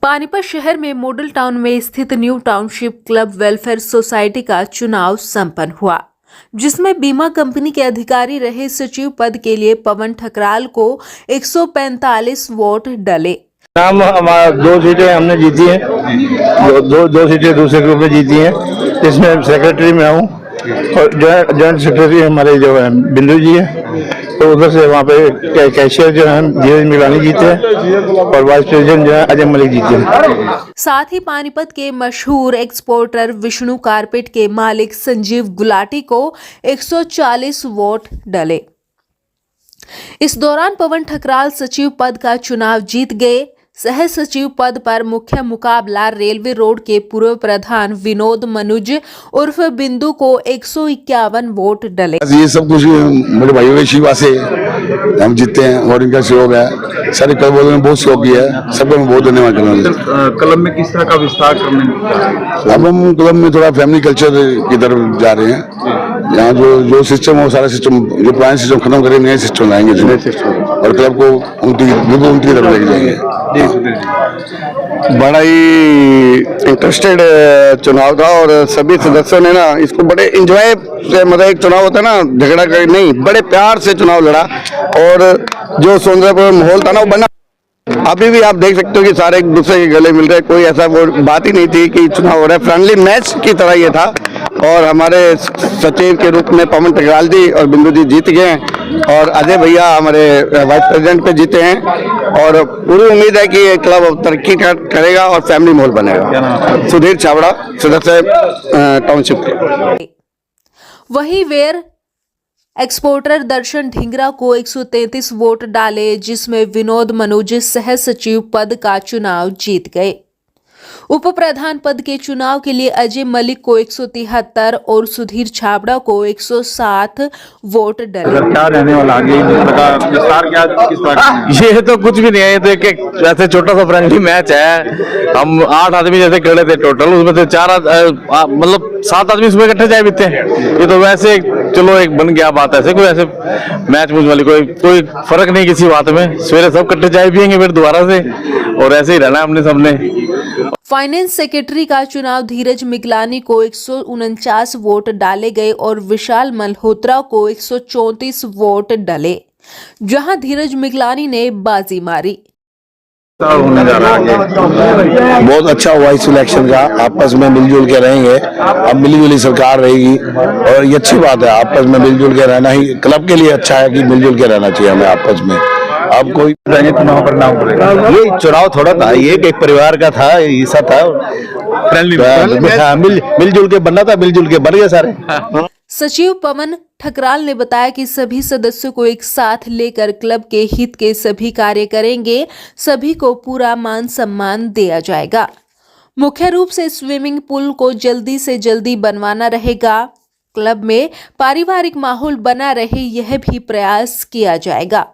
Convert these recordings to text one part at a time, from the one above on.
पानीपत शहर में model town में स्थित new township club welfare society का चुनाव संपन्न हुआ, जिसमें बीमा कंपनी के अधिकारी रहे सचिव पद के लिए पवन ठकराल को 145 वोट डले। नाम हमारा 2 सीटें हमने जीती हैं, दो सीटें दूसरे ग्रुप में जीती हैं। इसमें सेक्रेटरी में हूँ और जॉइंट सेक्रेटरी हमारे जो है बिंदु जी है, तो उधर से वहाँ पे कैशियर जो है धीरज मिलानी जीते हैं और वाइस प्रेसिडेंट जो है अजय मलिक जीते हैं। साथ ही पानीपत के मशहूर एक्सपोर्टर विष्णु कारपेट के मालिक संजीव गुलाटी को 140 वोट डले। इस दौरान पवन ठकराल सचिव पद का चुनाव जीत गए। सह सचिव पद पर मुख्य मुकाबला रेलवे रोड के पूर्व प्रधान विनोद मनुज उर्फ बिंदु को 151 वोट डले। ये सब कुछ मेरे भाइयों के शिवा से हम जीते हैं और इनका सहयोग है। सारे क्लब वालों ने बहुत सहयोग किया है, सबको मैं बहुत धन्यवाद करना। क्लब में किस तरह का विस्तार करने? अब हम क्लब में थोड़ा फैमिली कल्चर की तरफ जा रहे हैं। यहाँ जो सिस्टम हो, सारा सिस्टम जो पुराने सिस्टम खत्म करके नए सिस्टम लाएंगे और क्लब को उनकी तरफ लेके जाएंगे। बड़ा ही इंटरेस्टेड चुनाव था और सभी सदस्यों ने ना इसको बड़े एंजॉय से, मतलब एक चुनाव होता है ना झगड़ा कर नहीं, बड़े प्यार से चुनाव लड़ा और जो सौंदर्य माहौल था ना वो बना। अभी भी आप देख सकते हो कि सारे एक दूसरे के गले मिल रहे, कोई ऐसा वो बात ही नहीं थी कि चुनाव हो रहा है। फ्रेंडली मैच की तरह ये था और हमारे सचिव के रूप में पवन ठकराल जी और बिंदु जी जीत गए और अजय भैया हमारे वाइस प्रेसिडेंट पे जीते हैं और पूरी उम्मीद है कि ये क्लब अब तरक्की करेगा और फैमिली माहौल बनेगा। सुधीर छाबड़ा, सदस्य टाउनशिप। वही वेयर एक्सपोर्टर दर्शन ढींगरा को 133 वोट डाले, जिसमें विनोद मनुज सह सचिव पद का चुनाव जीत गए। उप प्रधान पद के चुनाव के लिए अजय मलिक को 173 और सुधीर छाबड़ा को 107 वोट डले। क्या रहने वाला आगे विस्तार क्या किस तरह? ये तो कुछ भी नहीं है, ये तो एक ऐसे छोटा सा फ्रेंडली मैच है। हम 8 आदमी जैसे खड़े थे टोटल, उसमें से 7 आदमी सुबह इकट्ठे जाए बीते। ये तो वैसे चलो एक बन गया बात, ऐसे कोई ऐसे मैच मुझ वाली कोई फर्क नहीं किसी बात में। सवेरे सब इकट्ठे चाय पियेंगे फिर दोबारा से और ऐसे ही रहना हमने सबने। फाइनेंस सेक्रेटरी का चुनाव धीरज मिगलानी को 149 वोट डाले गए और विशाल मल्होत्रा को 134 वोट डले, जहां धीरज मिगलानी ने बाजी मारी। बहुत अच्छा हुआ इस इलेक्शन का, आपस में मिलजुल के रहेंगे। अब मिलीजुली सरकार रहेगी और ये अच्छी बात है। आपस में मिलजुल के रहना ही क्लब के लिए अच्छा है कि मिलजुल के रहना चाहिए हमें आपस में। अब कोई चुनाव परिणाम पड़ेगा। ये चुनाव थोड़ा था, ये एक परिवार का था, ऐसा था मिलजुल के बनना था, मिलजुल के बन गए सारे। सचिव पवन ठकराल ने बताया कि सभी सदस्यों को एक साथ लेकर क्लब के हित के सभी कार्य करेंगे। सभी को पूरा मान सम्मान दिया जाएगा। मुख्य रूप से स्विमिंग पूल को जल्दी से जल्दी बनवाना रहेगा। क्लब में पारिवारिक माहौल बना रहे, यह भी प्रयास किया जाएगा।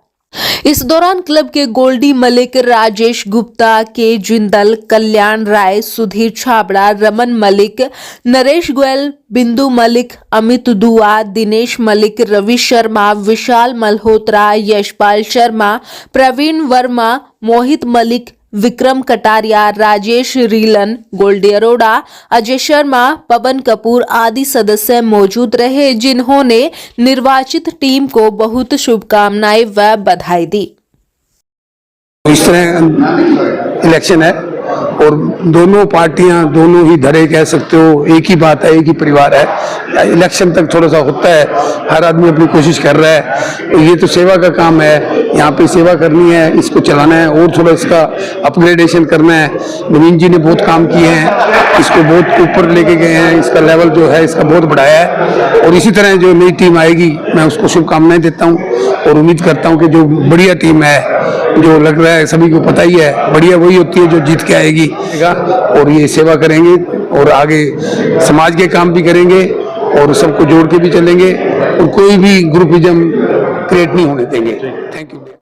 इस दौरान क्लब के गोल्डी मलिक, राजेश गुप्ता, के जिंदल, कल्याण राय, सुधीर छाबड़ा, रमन मलिक, नरेश गोयल, बिंदु मलिक, अमित दुआ, दिनेश मलिक, रवि शर्मा, विशाल मल्होत्रा, यशपाल शर्मा, प्रवीण वर्मा, मोहित मलिक, विक्रम कटारिया, राजेश रीलन, गोल्डी अरोड़ा, अजय शर्मा, पवन कपूर आदि सदस्य मौजूद रहे, जिन्होंने निर्वाचित टीम को बहुत शुभकामनाएं व बधाई दी। इस तरह इलेक्शन है और दोनों पार्टियां, दोनों ही धड़े कह सकते हो, एक ही बात है, एक ही परिवार है। इलेक्शन तक थोड़ा सा होता है, हर आदमी अपनी कोशिश कर रहा है। ये तो सेवा का काम है, यहाँ पे सेवा करनी है, इसको चलाना है और थोड़ा इसका अपग्रेडेशन करना है। नवीन जी ने बहुत काम किए हैं, इसको बहुत ऊपर लेके गए हैं, इसका लेवल जो है इसका बहुत बढ़ाया है और इसी तरह जो नई टीम आएगी मैं उसको शुभकामनाएं देता हूँ और उम्मीद करता हूँ कि जो बढ़िया टीम है, जो लग रहा है सभी को पता ही है, बढ़िया वही होती है जो जीत के आएगी और ये सेवा करेंगे और आगे समाज के काम भी करेंगे और सबको जोड़ के भी चलेंगे और कोई भी ग्रुपिज्म क्रिएट नहीं होने देंगे। Thank you.